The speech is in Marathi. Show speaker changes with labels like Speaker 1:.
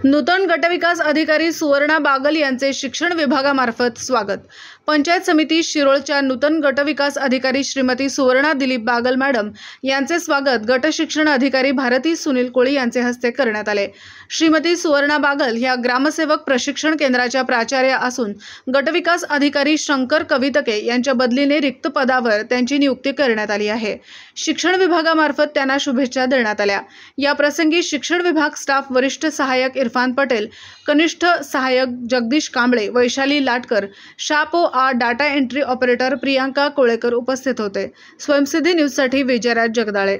Speaker 1: नूतन गटविकास अधिकारी सुवर्णा बागल यांचे शिक्षण विभागामार्फत स्वागत। पंचायत समिती शिरोळच्या नूतन गटविकास अधिकारी श्रीमती सुवर्णा दिलीप बागल मॅडम यांचे स्वागत गट शिक्षण अधिकारी भारती सुनील कोळी यांचे हस्ते करण्यात आले। श्रीमती सुवर्णा बागल ह्या ग्रामसेवक प्रशिक्षण केंद्राच्या प्राचार्य असून गटविकास अधिकारी शंकर कवितके यांच्या बदलीने रिक्त पदावर त्यांची नियुक्ती करण्यात आली आहे। शिक्षण विभागामार्फत त्यांना शुभेच्छा देण्यात आल्या। या प्रसंगी शिक्षण विभाग स्टाफ वरिष्ठ सहाय्यक इरफान पटेल, कनिष्ठ सहाय्यक जगदीश कांबळे, वैशाली लाटकर, शापो आ data entry operator Priyanka Kolekar उपस्थित होते। स्वयंसिद्धी न्यूजसाठी विजयराज जगदाळे।